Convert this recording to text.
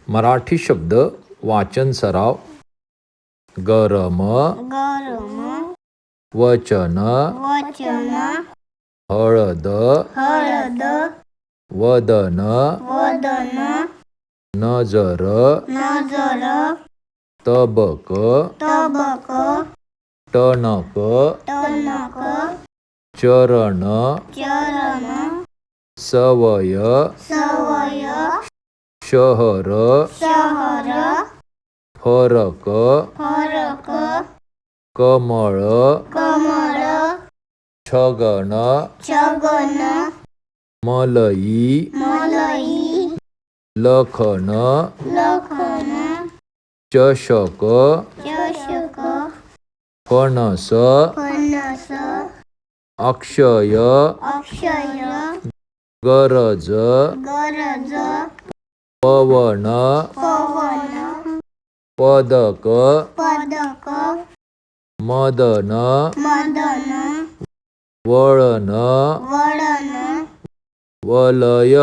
मराठी शब्द वाचन सराव. गरम, गरम, वचन, वचन, हळद, हळद, वदन, वदन, नजर, नजर, तबक, तबक, टणक, टणक, चरण, चरण, सवय, सवय, शहर, शहर, फरक, फरक, कमळ, कमळ, छगन, छगन, मलई, मलई, लखन, लखन, चषक, चषक, फणस, फणस, अक्षय, अक्षय, गरज, गरज, पवन, पवन, पदक, पदक, मदन, मदन, वळण, वळण, वलय.